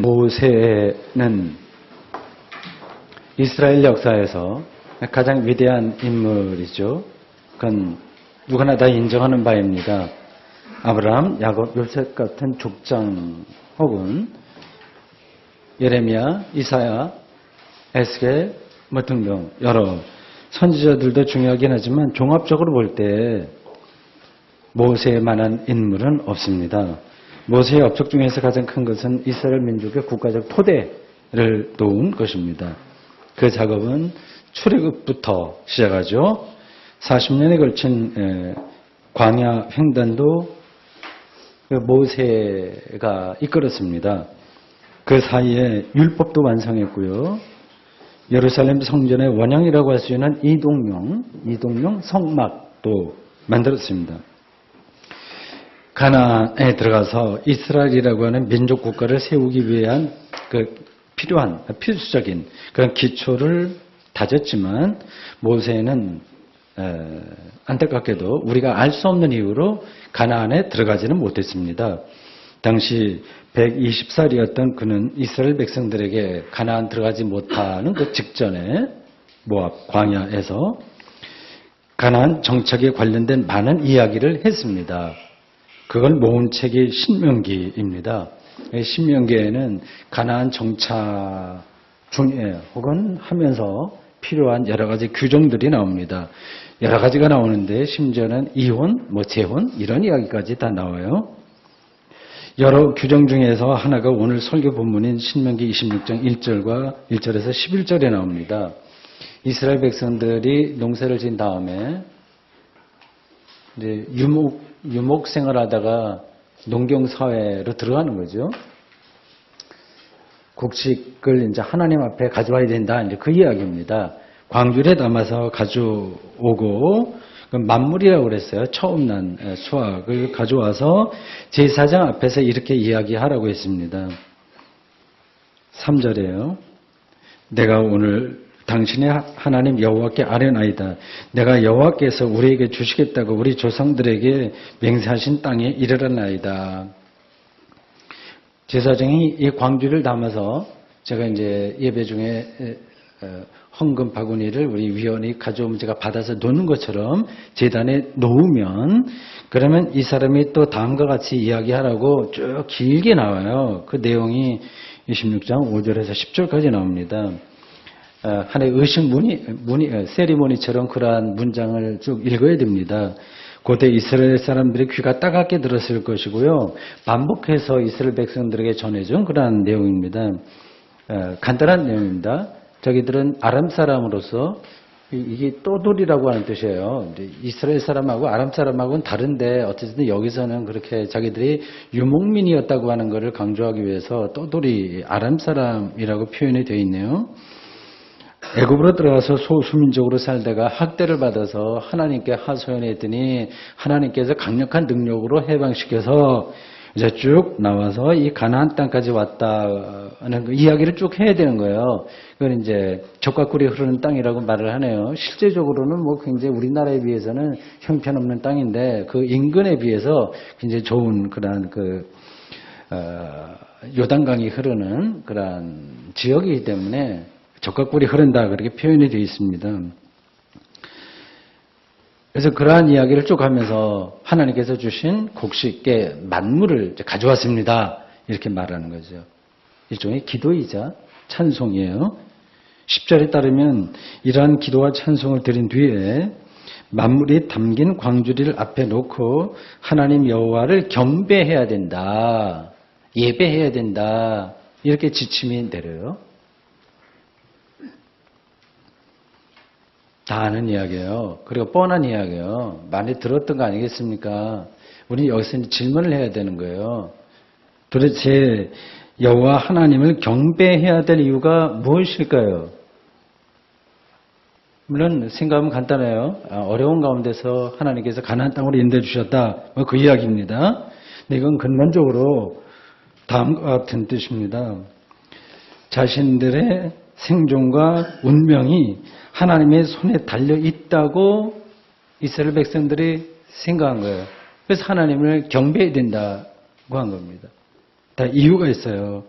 모세는 이스라엘 역사에서 가장 위대한 인물이죠. 그건 누구나 다 인정하는 바입니다. 아브라함, 야곱, 요셉 같은 족장 혹은 예레미야, 이사야, 에스겔 등등 여러 선지자들도 중요하긴 하지만 종합적으로 볼 때 모세만한 인물은 없습니다. 모세의 업적 중에서 가장 큰 것은 이스라엘 민족의 국가적 토대를 놓은 것입니다. 그 작업은 출애굽부터 시작하죠. 40년에 걸친 광야 횡단도 모세가 이끌었습니다. 그 사이에 율법도 완성했고요. 예루살렘 성전의 원형이라고 할 수 있는 이동용 성막도 만들었습니다. 가나안에 들어가서 이스라엘이라고 하는 민족 국가를 세우기 위한 필요한 필수적인 그런 기초를 다졌지만 모세는 안타깝게도 우리가 알 수 없는 이유로 가나안에 들어가지는 못했습니다. 당시 120살이었던 그는 이스라엘 백성들에게 가나안 들어가지 못하는 그 직전에 모압 광야에서 가나안 정착에 관련된 많은 이야기를 했습니다. 그걸 모은 책이 신명기입니다. 신명기에는 가나안 정착 중에 혹은 하면서 필요한 여러 가지 규정들이 나옵니다. 여러 가지가 나오는데 심지어는 이혼, 재혼 이런 이야기까지 다 나와요. 여러 규정 중에서 하나가 오늘 설교 본문인 신명기 26장 1절에서 11절에 나옵니다. 이스라엘 백성들이 농사를 지은 다음에 이제 유목 생활하다가 농경 사회로 들어가는 거죠. 곡식을 이제 하나님 앞에 가져와야 된다. 이제 그 이야기입니다. 광주에 담아서 가져오고 만물이라고 그랬어요. 처음 난 수확을 가져와서 제사장 앞에서 이렇게 이야기하라고 했습니다. 3절이에요. 내가 오늘 당신의 하나님 여호와께 아뢰나이다. 내가 여호와께서 우리에게 주시겠다고 우리 조상들에게 맹세하신 땅에 이르러나이다. 제사장이 이 광주를 담아서 제가 이제 예배 중에 헌금 바구니를 우리 위원이 가져오면 제가 받아서 놓는 것처럼 제단에 놓으면 그러면 이 사람이 또 다음과 같이 이야기하라고 쭉 길게 나와요. 그 내용이 26장 5절에서 10절까지 나옵니다. 하나의 의식 세리머니처럼 그러한 문장을 쭉 읽어야 됩니다. 고대 이스라엘 사람들의 귀가 따갑게 들었을 것이고요. 반복해서 이스라엘 백성들에게 전해준 그러한 내용입니다. 간단한 내용입니다. 저기들은 아람 사람으로서 이게 떠돌이라고 하는 뜻이에요. 이스라엘 사람하고 아람 사람하고는 다른데 어쨌든 여기서는 그렇게 자기들이 유목민이었다고 하는 것을 강조하기 위해서 떠돌이 아람 사람이라고 표현이 되어 있네요. 애굽으로 들어가서 소수민족으로 살다가 학대를 받아서 하나님께 하소연했더니 하나님께서 강력한 능력으로 해방시켜서 이제 쭉 나와서 이 가나안 땅까지 왔다는 그 이야기를 쭉 해야 되는 거예요. 그건 이제 젖과 꿀이 흐르는 땅이라고 말을 하네요. 실제적으로는 굉장히 우리나라에 비해서는 형편없는 땅인데 그 인근에 비해서 굉장히 좋은 그런 요단강이 흐르는 그런 지역이기 때문에 젖과 꿀이 흐른다 그렇게 표현이 되어 있습니다. 그래서 그러한 이야기를 쭉 하면서 하나님께서 주신 곡식의 만물을 가져왔습니다. 이렇게 말하는 거죠. 일종의 기도이자 찬송이에요. 10절에 따르면 이러한 기도와 찬송을 드린 뒤에 만물이 담긴 광주리를 앞에 놓고 하나님 여호와를 경배해야 된다. 예배해야 된다. 이렇게 지침이 내려요. 다 아는 이야기예요. 그리고 뻔한 이야기예요. 많이 들었던 거 아니겠습니까? 우리 여기서 질문을 해야 되는 거예요. 도대체 여호와 하나님을 경배해야 될 이유가 무엇일까요? 물론 생각하면 간단해요. 어려운 가운데서 하나님께서 가나안 땅으로 인도해 주셨다. 그 이야기입니다. 근데 이건 근본적으로 다음과 같은 뜻입니다. 자신들의 생존과 운명이 하나님의 손에 달려 있다고 이스라엘 백성들이 생각한 거예요. 그래서 하나님을 경배해야 된다고 한 겁니다. 다 이유가 있어요.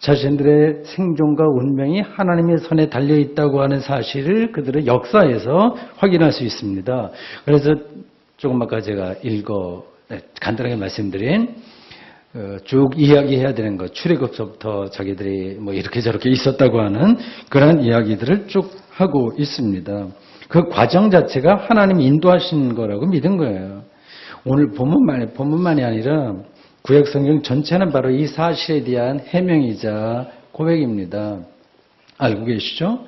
자신들의 생존과 운명이 하나님의 손에 달려있다고 하는 사실을 그들의 역사에서 확인할 수 있습니다. 그래서 조금 아까 제가 간단하게 말씀드린 쭉 이야기해야 되는 것, 출애굽서부터 자기들이 뭐 이렇게 저렇게 있었다고 하는 그런 이야기들을 쭉 하고 있습니다. 그 과정 자체가 하나님이 인도하신 거라고 믿은 거예요. 오늘 본문만이 아니라 구약 성경 전체는 바로 이 사실에 대한 해명이자 고백입니다. 알고 계시죠?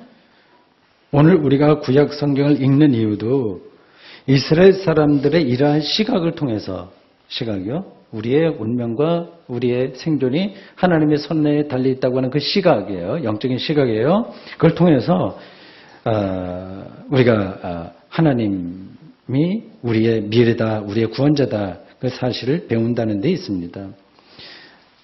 오늘 우리가 구약 성경을 읽는 이유도 이스라엘 사람들의 이러한 시각을 통해서, 시각이요? 우리의 운명과 우리의 생존이 하나님의 손에 달려있다고 하는 그 시각이에요. 영적인 시각이에요. 그걸 통해서 우리가 하나님이 우리의 미래다, 우리의 구원자다, 그 사실을 배운다는 데 있습니다.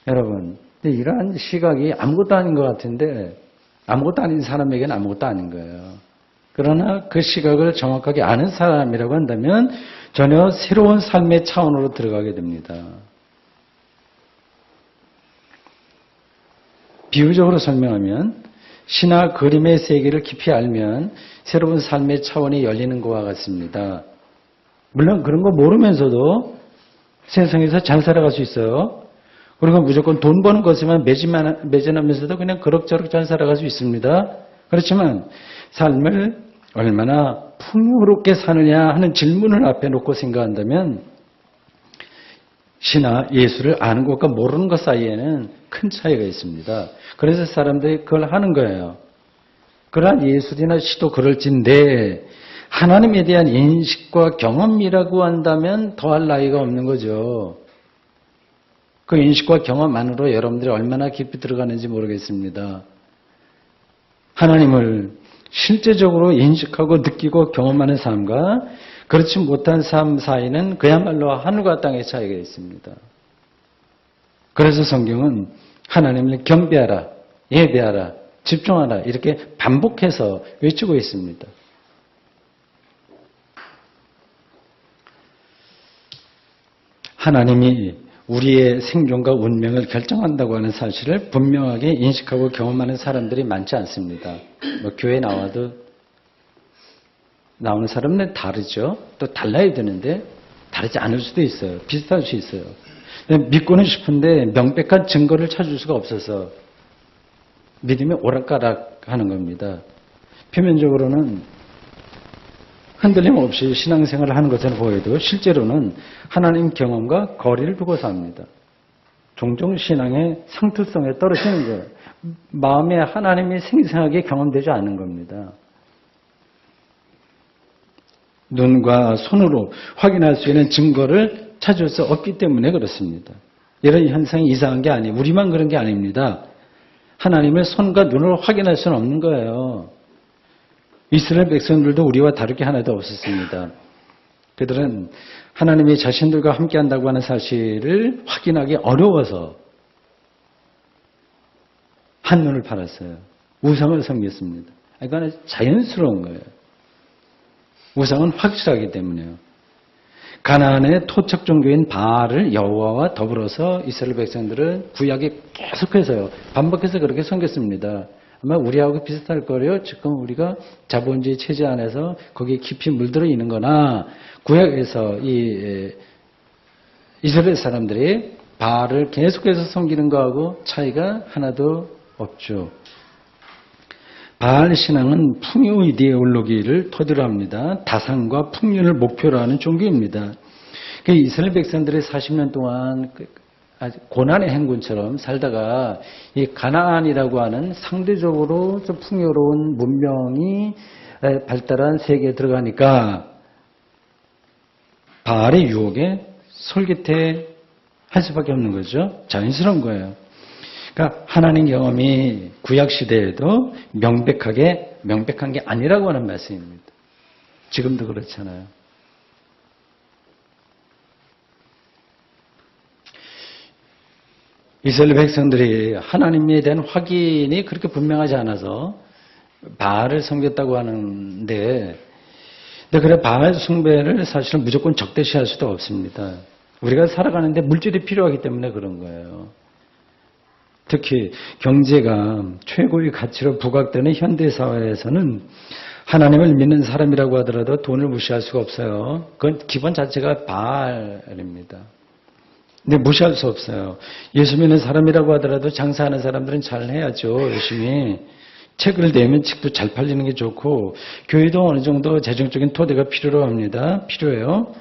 여러분, 이러한 시각이 아무것도 아닌 것 같은데 아무것도 아닌 사람에게는 아무것도 아닌 거예요. 그러나 그 시각을 정확하게 아는 사람이라고 한다면 전혀 새로운 삶의 차원으로 들어가게 됩니다. 비유적으로 설명하면 신화 그림의 세계를 깊이 알면 새로운 삶의 차원이 열리는 것과 같습니다. 물론 그런 거 모르면서도 세상에서 잘 살아갈 수 있어요. 그리고 무조건 돈 버는 것에만 매진하면서도 그냥 그럭저럭 잘 살아갈 수 있습니다. 그렇지만 삶을 얼마나 풍요롭게 사느냐 하는 질문을 앞에 놓고 생각한다면 신화 예수를 아는 것과 모르는 것 사이에는 큰 차이가 있습니다. 그래서 사람들이 그걸 하는 거예요. 그러한 예술이나 시도 그럴진데 하나님에 대한 인식과 경험이라고 한다면 더할 나위가 없는 거죠. 그 인식과 경험 안으로 여러분들이 얼마나 깊이 들어가는지 모르겠습니다. 하나님을 실제적으로 인식하고 느끼고 경험하는 삶과 그렇지 못한 삶 사이는 그야말로 하늘과 땅의 차이가 있습니다. 그래서 성경은 하나님을 경배하라, 예배하라, 집중하라 이렇게 반복해서 외치고 있습니다. 하나님이 우리의 생존과 운명을 결정한다고 하는 사실을 분명하게 인식하고 경험하는 사람들이 많지 않습니다. 뭐 교회 나와도 나오는 사람은 다르죠. 또 달라야 되는데 다르지 않을 수도 있어요. 비슷할 수 있어요. 믿고는 싶은데 명백한 증거를 찾을 수가 없어서 믿음이 오락가락 하는 겁니다. 표면적으로는 흔들림 없이 신앙생활을 하는 것처럼 보여도 실제로는 하나님 경험과 거리를 두고 삽니다. 종종 신앙의 상투성에 떨어지는 거예요. 마음에 하나님이 생생하게 경험되지 않는 겁니다. 눈과 손으로 확인할 수 있는 증거를 찾을 수 없기 때문에 그렇습니다. 이런 현상이 이상한 게 아니에요. 우리만 그런 게 아닙니다. 하나님의 손과 눈으로 확인할 수는 없는 거예요. 이스라엘 백성들도 우리와 다를 게 하나도 없었습니다. 그들은 하나님이 자신들과 함께한다고 하는 사실을 확인하기 어려워서 한눈을 팔았어요. 우상을 섬겼습니다. 그러니까 자연스러운 거예요. 우상은 확실하기 때문에요. 가나안의 토착 종교인 바알을 여호와와 더불어서 이스라엘 백성들은 구약에 계속해서요. 반복해서 그렇게 섬겼습니다. 아마 우리하고 비슷할 거예요. 지금 우리가 자본주의 체제 안에서 거기에 깊이 물들어 있는 거나 구약에서 이스라엘 사람들이 바알을 계속해서 섬기는 거하고 차이가 하나도 없죠. 바알 신앙은 풍요 이데올로기를 토대로 합니다. 다산과 풍요를 목표로 하는 종교입니다. 이스라엘 백성들이 40년 동안 아주 고난의 행군처럼 살다가 이 가나안이라고 하는 상대적으로 좀 풍요로운 문명이 발달한 세계에 들어가니까 바알의 유혹에 솔깃해 할 수밖에 없는 거죠. 자연스러운 거예요. 그러니까 하나님 경험이 구약 시대에도 명백한 게 아니라고 하는 말씀입니다. 지금도 그렇잖아요. 이스라엘 백성들이 하나님에 대한 확인이 그렇게 분명하지 않아서 바알을 섬겼다고 하는데, 근데 그래 바알 숭배를 사실은 무조건 적대시할 수도 없습니다. 우리가 살아가는데 물질이 필요하기 때문에 그런 거예요. 특히 경제가 최고의 가치로 부각되는 현대사회에서는 하나님을 믿는 사람이라고 하더라도 돈을 무시할 수가 없어요. 그건 기본 자체가 바알입니다. 근데 무시할 수 없어요. 예수 믿는 사람이라고 하더라도 장사하는 사람들은 잘 해야죠. 열심히. 책을 내면 책도 잘 팔리는 게 좋고 교회도 어느 정도 재정적인 토대가 필요합니다. 필요해요.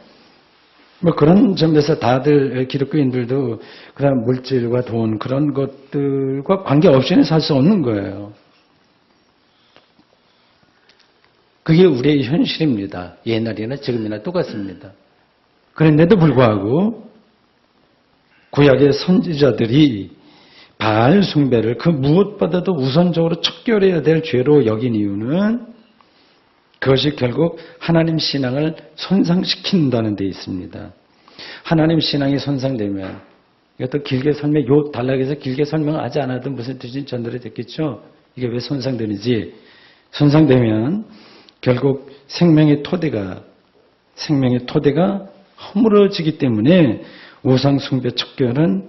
뭐 그런 점에서 다들 기독교인들도 그런 물질과 돈 그런 것들과 관계없이는 살 수 없는 거예요. 그게 우리의 현실입니다. 옛날이나 지금이나 똑같습니다. 그런데도 불구하고 구약의 선지자들이 바알 숭배를 그 무엇보다도 우선적으로 척결해야 될 죄로 여긴 이유는 그것이 결국 하나님 신앙을 손상시킨다는 데 있습니다. 하나님 신앙이 손상되면 이것도 길게 요 단락에서 길게 설명하지 않아도 무슨 뜻인지 전달이 됐겠죠. 이게 왜 손상되는지. 손상되면 결국 생명의 토대가 허물어지기 때문에 우상 숭배 척결은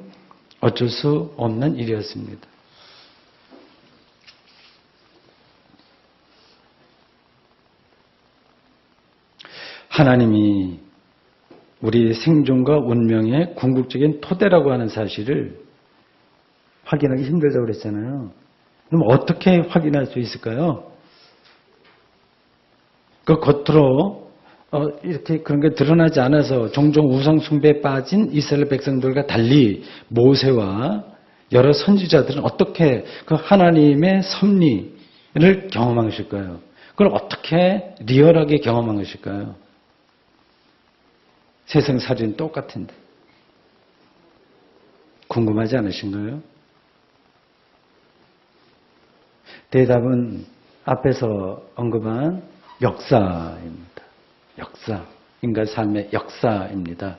어쩔 수 없는 일이었습니다. 하나님이 우리 생존과 운명의 궁극적인 토대라고 하는 사실을 확인하기 힘들다고 그랬잖아요. 그럼 어떻게 확인할 수 있을까요? 그 겉으로 이렇게 그런 게 드러나지 않아서 종종 우상 숭배에 빠진 이스라엘 백성들과 달리 모세와 여러 선지자들은 어떻게 그 하나님의 섭리를 경험한 것일까요? 그걸 어떻게 리얼하게 경험한 것일까요? 세상 사진 똑같은데 궁금하지 않으신가요? 대답은 앞에서 언급한 역사입니다. 역사, 인간 삶의 역사입니다.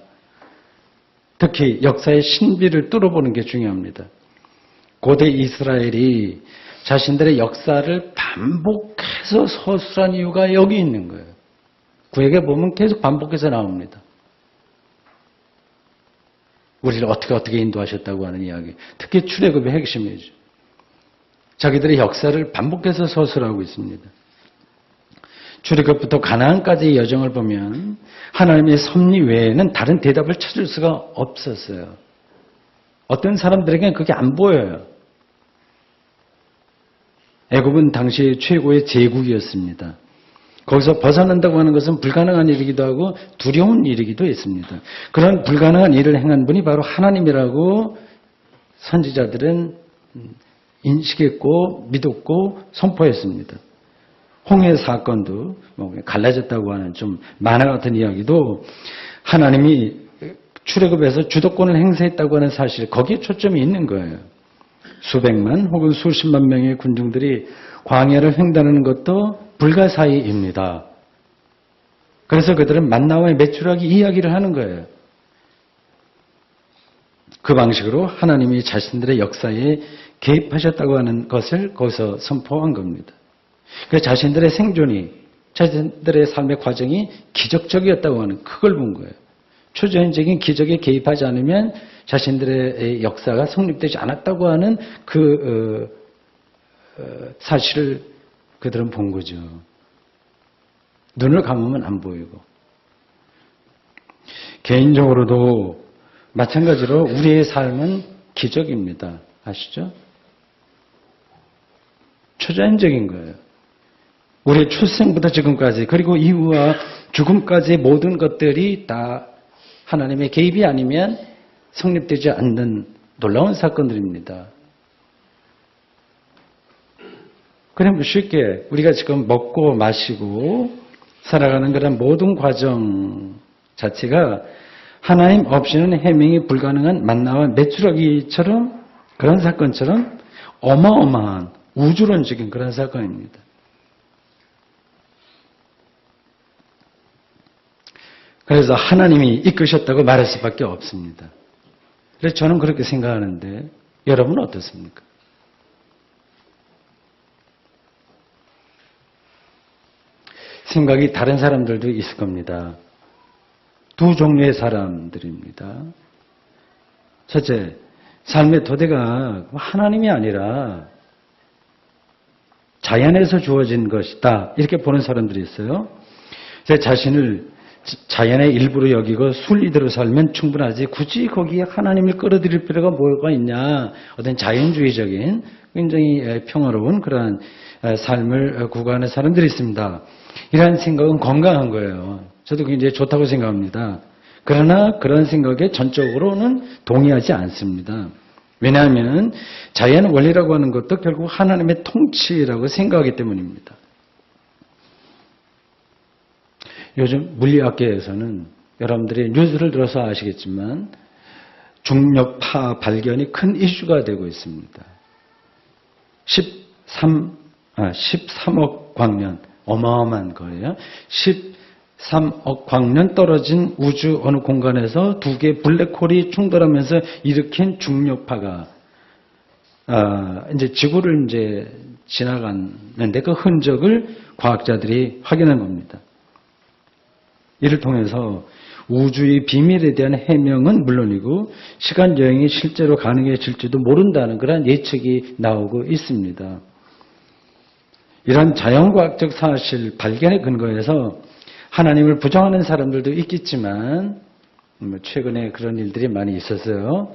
특히 역사의 신비를 뚫어보는 게 중요합니다. 고대 이스라엘이 자신들의 역사를 반복해서 서술한 이유가 여기 있는 거예요. 구약에 보면 계속 반복해서 나옵니다. 우리를 어떻게 인도하셨다고 하는 이야기. 특히 출애굽의 핵심이죠. 자기들의 역사를 반복해서 서술하고 있습니다. 출애굽부터 가나안까지의 여정을 보면 하나님의 섭리 외에는 다른 대답을 찾을 수가 없었어요. 어떤 사람들에게는 그게 안 보여요. 애굽은 당시 최고의 제국이었습니다. 거기서 벗어난다고 하는 것은 불가능한 일이기도 하고 두려운 일이기도 했습니다. 그런 불가능한 일을 행한 분이 바로 하나님이라고 선지자들은 인식했고 믿었고 선포했습니다. 홍해 사건도 갈라졌다고 하는 좀 만화 같은 이야기도 하나님이 출애굽에서 주도권을 행사했다고 하는 사실, 거기에 초점이 있는 거예요. 수백만 혹은 수십만 명의 군중들이 광야를 횡단하는 것도 불가사의입니다. 그래서 그들은 만나와의 메추라기 이야기를 하는 거예요. 그 방식으로 하나님이 자신들의 역사에 개입하셨다고 하는 것을 거기서 선포한 겁니다. 그 자신들의 생존이, 자신들의 삶의 과정이 기적적이었다고 하는 그걸 본 거예요. 초자연적인 기적에 개입하지 않으면 자신들의 역사가 성립되지 않았다고 하는 그 사실을 그들은 본 거죠. 눈을 감으면 안 보이고. 개인적으로도 마찬가지로 우리의 삶은 기적입니다. 아시죠? 초자연적인 거예요. 우리 출생부터 지금까지 그리고 이후와 죽음까지의 모든 것들이 다 하나님의 개입이 아니면 성립되지 않는 놀라운 사건들입니다. 그럼 쉽게 우리가 지금 먹고 마시고 살아가는 그런 모든 과정 자체가 하나님 없이는 해명이 불가능한 만나와 메추라기처럼 그런 사건처럼 어마어마한 우주론적인 그런 사건입니다. 그래서 하나님이 이끄셨다고 말할 수밖에 없습니다. 그래서 저는 그렇게 생각하는데 여러분은 어떻습니까? 생각이 다른 사람들도 있을 겁니다. 두 종류의 사람들입니다. 첫째, 삶의 토대가 하나님이 아니라 자연에서 주어진 것이다. 이렇게 보는 사람들이 있어요. 제 자신을 자연의 일부로 여기고 순리대로 살면 충분하지 굳이 거기에 하나님을 끌어들일 필요가 뭐가 있냐. 어떤 자연주의적인 굉장히 평화로운 그러한 삶을 구가하는 사람들이 있습니다. 이러한 생각은 건강한 거예요. 저도 굉장히 좋다고 생각합니다. 그러나 그런 생각에 전적으로는 동의하지 않습니다. 왜냐하면 자연 원리라고 하는 것도 결국 하나님의 통치라고 생각하기 때문입니다. 요즘 물리학계에서는 여러분들이 뉴스를 들어서 아시겠지만 중력파 발견이 큰 이슈가 되고 있습니다. 13억 광년, 어마어마한 거예요. 13억 광년 떨어진 우주 어느 공간에서 두 개의 블랙홀이 충돌하면서 일으킨 중력파가 이제 지구를 이제 지나갔는데 그 흔적을 과학자들이 확인한 겁니다. 이를 통해서 우주의 비밀에 대한 해명은 물론이고 시간 여행이 실제로 가능해질지도 모른다는 그런 예측이 나오고 있습니다. 이런 자연과학적 사실 발견에 근거해서 하나님을 부정하는 사람들도 있겠지만 최근에 그런 일들이 많이 있었어요.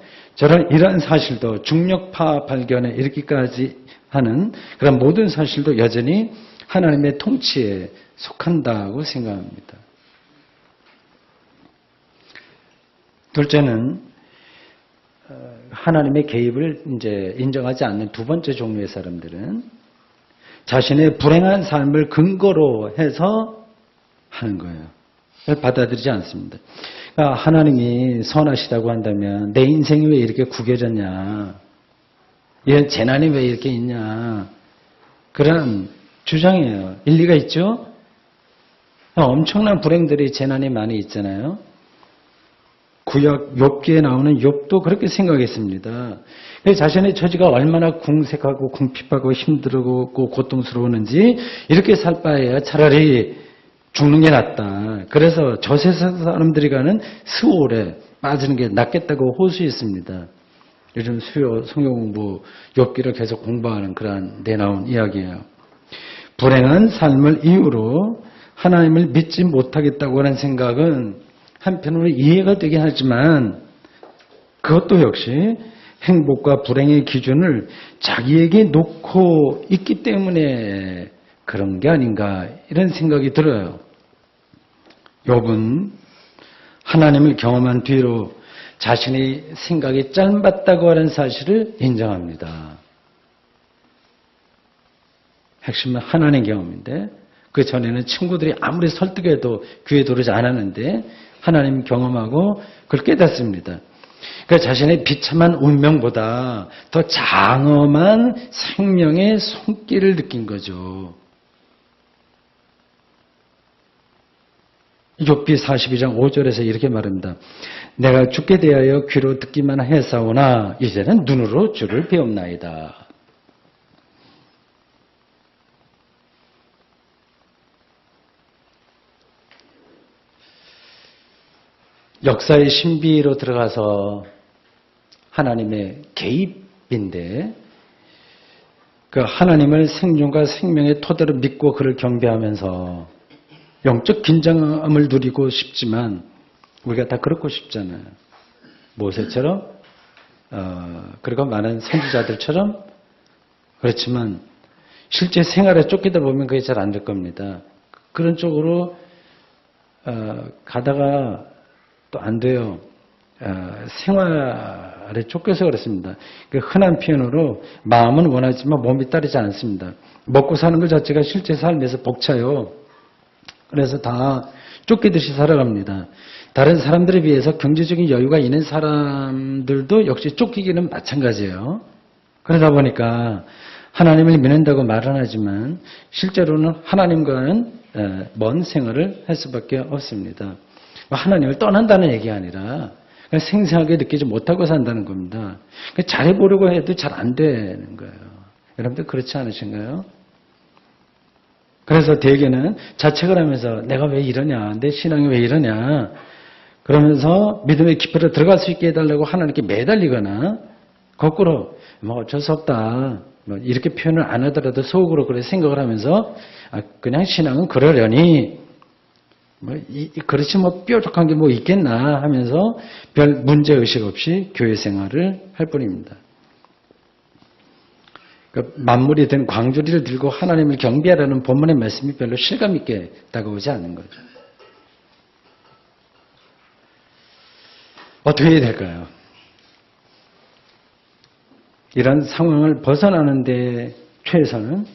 이런 사실도 중력파 발견에 이르기까지 하는 그런 모든 사실도 여전히 하나님의 통치에 속한다고 생각합니다. 둘째는 하나님의 개입을 이제 인정하지 않는 두 번째 종류의 사람들은 자신의 불행한 삶을 근거로 해서 하는 거예요. 받아들이지 않습니다. 그러니까 하나님이 선하시다고 한다면 내 인생이 왜 이렇게 구겨졌냐? 이런 재난이 왜 이렇게 있냐? 그런 주장이에요. 일리가 있죠? 엄청난 불행들이 재난이 많이 있잖아요. 구약 욥기에 나오는 욥도 그렇게 생각했습니다. 자신의 처지가 얼마나 궁색하고 궁핍하고 힘들고 고통스러웠는지 이렇게 살 바에야 차라리 죽는 게 낫다. 그래서 저 세상 사람들이 가는 스올에 빠지는 게 낫겠다고 호소했습니다. 요즘 수요 성경공부 욥기를 계속 공부하는 그런 내나온 이야기예요. 불행한 삶을 이유로 하나님을 믿지 못하겠다고 하는 생각은 한편으로 이해가 되긴 하지만 그것도 역시 행복과 불행의 기준을 자기에게 놓고 있기 때문에 그런 게 아닌가 이런 생각이 들어요. 욥은 하나님을 경험한 뒤로 자신의 생각이 짧았다고 하는 사실을 인정합니다. 핵심은 하나님 경험인데 그 전에는 친구들이 아무리 설득해도 귀에 들어오지 않았는데 하나님 경험하고 그걸 깨닫습니다. 그러니까 자신의 비참한 운명보다 더 장엄한 생명의 손길을 느낀 거죠. 욥기 42장 5절에서 이렇게 말합니다. 내가 죽게 대하여 귀로 듣기만 했사오나 이제는 눈으로 주를 배움나이다. 역사의 신비로 들어가서 하나님의 개입인데 그 하나님을 생존과 생명의 토대로 믿고 그를 경배하면서 영적 긴장함을 누리고 싶지만 우리가 다 그렇고 싶잖아요. 모세처럼 그리고 많은 선지자들처럼 그렇지만 실제 생활에 쫓기다 보면 그게 잘 안 될 겁니다. 그런 쪽으로 가다가 또 안 돼요. 생활에 쫓겨서 그렇습니다. 흔한 표현으로 마음은 원하지만 몸이 따르지 않습니다. 먹고 사는 것 자체가 실제 삶에서 벅차요. 그래서 다 쫓기듯이 살아갑니다. 다른 사람들에 비해서 경제적인 여유가 있는 사람들도 역시 쫓기기는 마찬가지예요. 그러다 보니까 하나님을 믿는다고 말은 하지만 실제로는 하나님과는 먼 생활을 할 수밖에 없습니다. 하나님을 떠난다는 얘기가 아니라 그냥 생생하게 느끼지 못하고 산다는 겁니다. 잘해보려고 해도 잘 안 되는 거예요. 여러분들 그렇지 않으신가요? 그래서 대개는 자책을 하면서 내가 왜 이러냐, 내 신앙이 왜 이러냐, 그러면서 믿음의 깊이로 들어갈 수 있게 해달라고 하나님께 매달리거나 거꾸로 뭐 어쩔 수 없다 뭐 이렇게 표현을 안 하더라도 속으로 그렇게 생각을 하면서 그냥 신앙은 그러려니 그렇지 뭐 뾰족한 게 뭐 있겠나 하면서 별 문제의식 없이 교회 생활을 할 뿐입니다. 만물이 된 광주리를 들고 하나님을 경배하라는 본문의 말씀이 별로 실감 있게 다가오지 않는 거죠. 어떻게 해야 될까요? 이런 상황을 벗어나는 데 최선은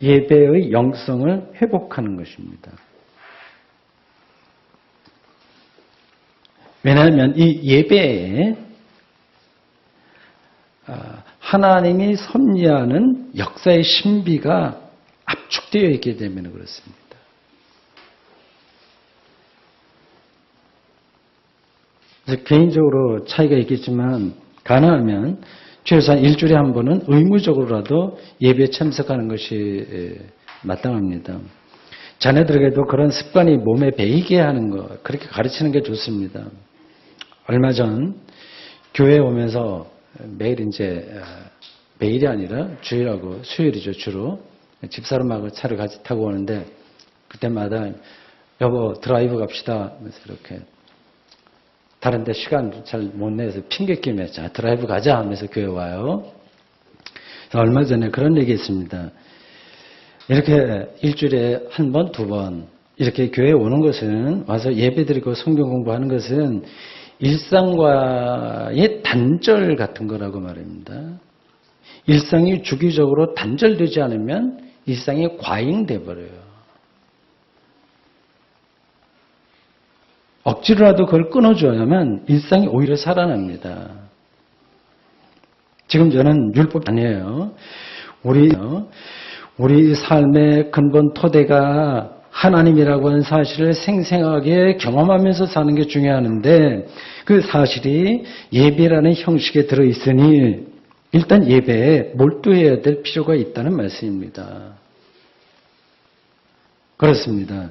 예배의 영성을 회복하는 것입니다. 왜냐하면 이 예배에 하나님이 섭리하는 역사의 신비가 압축되어 있기 때문에 그렇습니다. 그래서 개인적으로 차이가 있겠지만 가능하면 최소한 일주일에 한 번은 의무적으로라도 예배에 참석하는 것이 마땅합니다. 자녀들에게도 그런 습관이 몸에 배이게 하는 것, 그렇게 가르치는 게 좋습니다. 얼마 전 교회에 오면서 매일이 아니라 주일하고 수요일이죠, 주로. 집사람하고 차를 같이 타고 오는데 그때마다 여보 드라이브 갑시다 하면서 이렇게 다른데 시간 잘 못 내서 핑계끼며 자 드라이브 가자 하면서 교회 와요. 얼마 전에 그런 얘기 했습니다. 이렇게 일주일에 한 번, 두 번 이렇게 교회에 오는 것은 와서 예배드리고 성경 공부하는 것은 일상과의 단절 같은 거라고 말합니다. 일상이 주기적으로 단절되지 않으면 일상이 과잉돼 버려요. 억지로라도 그걸 끊어줘야만 일상이 오히려 살아납니다. 지금 저는 율법 아니에요. 우리 삶의 근본 토대가 하나님이라고 하는 사실을 생생하게 경험하면서 사는 게 중요한데 그 사실이 예배라는 형식에 들어있으니 일단 예배에 몰두해야 될 필요가 있다는 말씀입니다. 그렇습니다.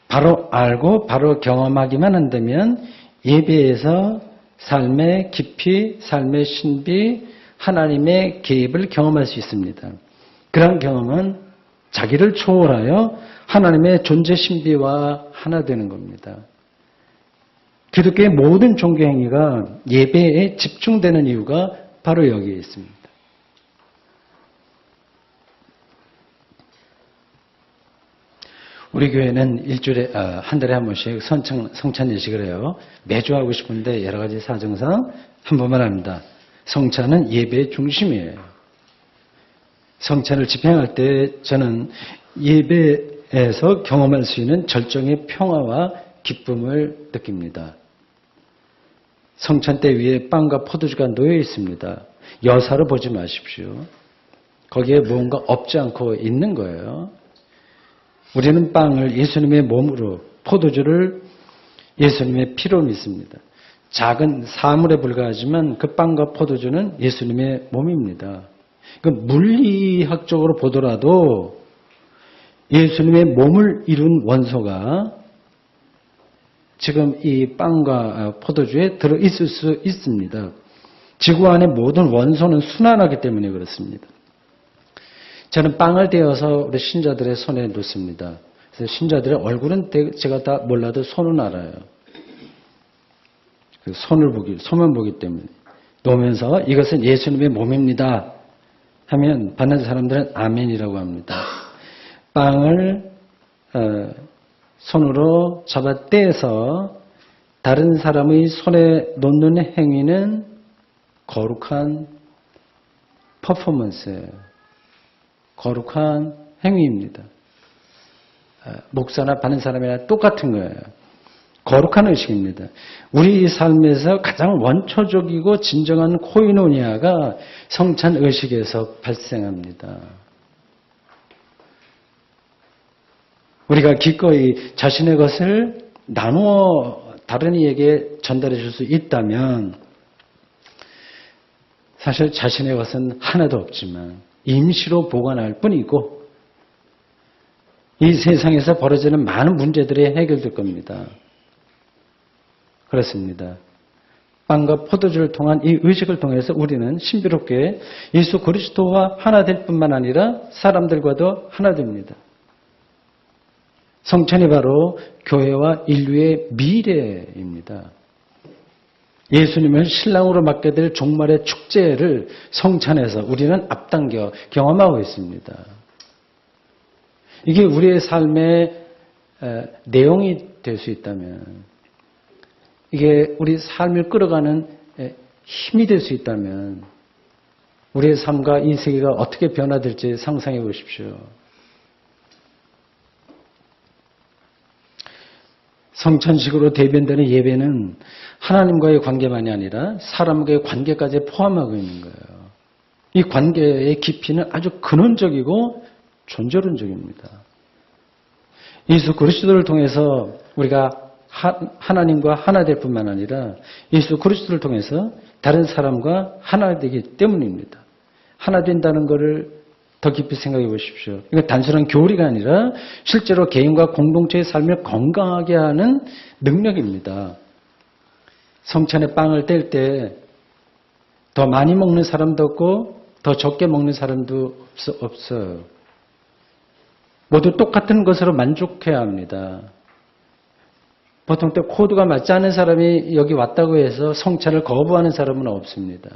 바로 알고 바로 경험하기만 한다면 예배에서 삶의 깊이, 삶의 신비, 하나님의 개입을 경험할 수 있습니다. 그런 경험은 자기를 초월하여 하나님의 존재 신비와 하나 되는 겁니다. 기독교의 모든 종교 행위가 예배에 집중되는 이유가 바로 여기에 있습니다. 우리 교회는 일주일에 한 달에 한 번씩 성찬 예식을 해요. 매주 하고 싶은데 여러 가지 사정상 한 번만 합니다. 성찬은 예배의 중심이에요. 성찬을 집행할 때 저는 예배에서 경험할 수 있는 절정의 평화와 기쁨을 느낍니다. 성찬대 위에 빵과 포도주가 놓여 있습니다. 여사로 보지 마십시오. 거기에 무언가 없지 않고 있는 거예요. 우리는 빵을 예수님의 몸으로, 포도주를 예수님의 피로 믿습니다. 작은 사물에 불과하지만 그 빵과 포도주는 예수님의 몸입니다. 물리학적으로 보더라도 예수님의 몸을 이룬 원소가 지금 이 빵과 포도주에 들어있을 수 있습니다. 지구 안의 모든 원소는 순환하기 때문에 그렇습니다. 저는 빵을 떼어서 우리 신자들의 손에 놓습니다. 그래서 신자들의 얼굴은 제가 다 몰라도 손은 알아요. 손을 보기 때문에. 놓으면서 이것은 예수님의 몸입니다. 하면 받는 사람들은 아멘이라고 합니다. 빵을 손으로 잡아 떼서 다른 사람의 손에 놓는 행위는 거룩한 퍼포먼스예요. 거룩한 행위입니다. 목사나 받는 사람이랑 똑같은 거예요. 거룩한 의식입니다. 우리 삶에서 가장 원초적이고 진정한 코이노니아가 성찬 의식에서 발생합니다. 우리가 기꺼이 자신의 것을 나누어 다른 이에게 전달해 줄 수 있다면 사실 자신의 것은 하나도 없지만 임시로 보관할 뿐이고 이 세상에서 벌어지는 많은 문제들이 해결될 겁니다. 그렇습니다. 빵과 포도주를 통한 이 의식을 통해서 우리는 신비롭게 예수 그리스도와 하나 될 뿐만 아니라 사람들과도 하나 됩니다. 성찬이 바로 교회와 인류의 미래입니다. 예수님을 신랑으로 맡게 될 종말의 축제를 성찬에서 우리는 앞당겨 경험하고 있습니다. 이게 우리의 삶의 내용이 될 수 있다면, 이게 우리 삶을 끌어가는 힘이 될 수 있다면 우리의 삶과 이 세계가 어떻게 변화될지 상상해 보십시오. 성찬식으로 대변되는 예배는 하나님과의 관계만이 아니라 사람과의 관계까지 포함하고 있는 거예요. 이 관계의 깊이는 아주 근원적이고 존재론적입니다. 예수 그리스도를 통해서 우리가 하나님과 하나 될 뿐만 아니라 예수 그리스도를 통해서 다른 사람과 하나 되기 때문입니다. 하나 된다는 것을 더 깊이 생각해 보십시오. 이건 단순한 교리가 아니라 실제로 개인과 공동체의 삶을 건강하게 하는 능력입니다. 성찬에 빵을 뗄 때 더 많이 먹는 사람도 없고 더 적게 먹는 사람도 없어요. 모두 똑같은 것으로 만족해야 합니다. 보통 때 코드가 맞지 않은 사람이 여기 왔다고 해서 성찬을 거부하는 사람은 없습니다.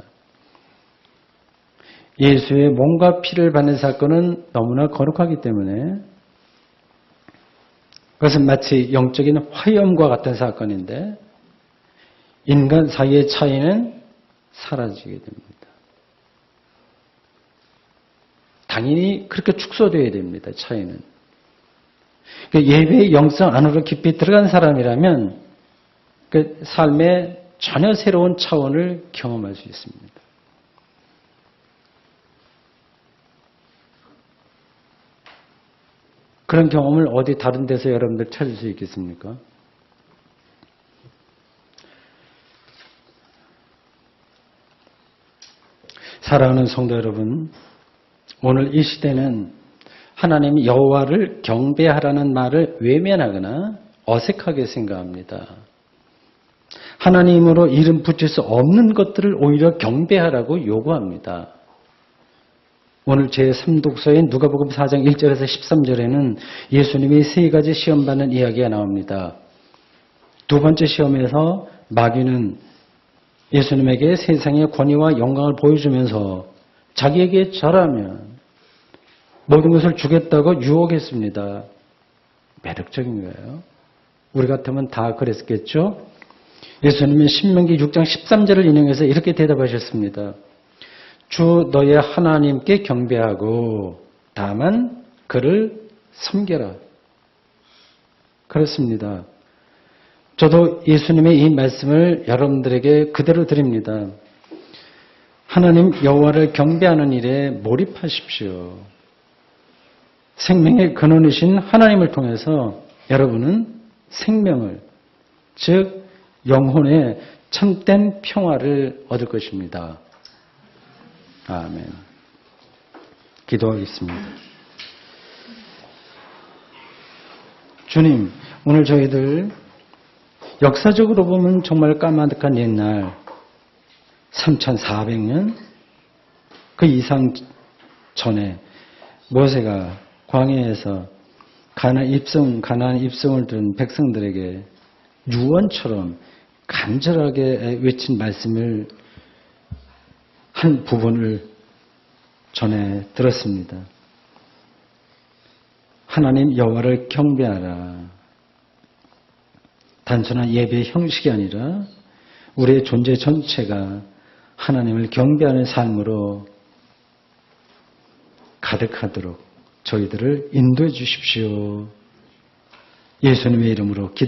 예수의 몸과 피를 받는 사건은 너무나 거룩하기 때문에 그것은 마치 영적인 화염과 같은 사건인데 인간 사이의 차이는 사라지게 됩니다. 당연히 그렇게 축소되어야 됩니다. 차이는. 예배의 영성 안으로 깊이 들어간 사람이라면 그 삶의 전혀 새로운 차원을 경험할 수 있습니다. 그런 경험을 어디 다른 데서 여러분들 찾을 수 있겠습니까? 사랑하는 성도 여러분, 오늘 이 시대는 하나님 여호와를 경배하라는 말을 외면하거나 어색하게 생각합니다. 하나님으로 이름 붙일 수 없는 것들을 오히려 경배하라고 요구합니다. 오늘 제3독서인 누가복음 4장 1절에서 13절에는 예수님이 세 가지 시험받는 이야기가 나옵니다. 두 번째 시험에서 마귀는 예수님에게 세상의 권위와 영광을 보여주면서 자기에게 절하면 모든 것을 주겠다고 유혹했습니다. 매력적인 거예요. 우리 같으면 다 그랬겠죠? 예수님은 신명기 6장 13절을 인용해서 이렇게 대답하셨습니다. 주 너의 하나님께 경배하고 다만 그를 섬겨라. 그렇습니다. 저도 예수님의 이 말씀을 여러분들에게 그대로 드립니다. 하나님 여호와를 경배하는 일에 몰입하십시오. 생명의 근원이신 하나님을 통해서 여러분은 생명을, 즉 영혼의 참된 평화를 얻을 것입니다. 아멘. 기도하겠습니다. 주님, 오늘 저희들 역사적으로 보면 정말 까마득한 옛날 3400년 그 이상 전에 모세가 광야에서 가나안 입성을 든 백성들에게 유언처럼 간절하게 외친 말씀을 한 부분을 전해 들었습니다. 하나님 여호와를 경배하라. 단순한 예배의 형식이 아니라 우리의 존재 전체가 하나님을 경배하는 삶으로 가득하도록 저희들을 인도해 주십시오. 예수님의 이름으로 기도합니다.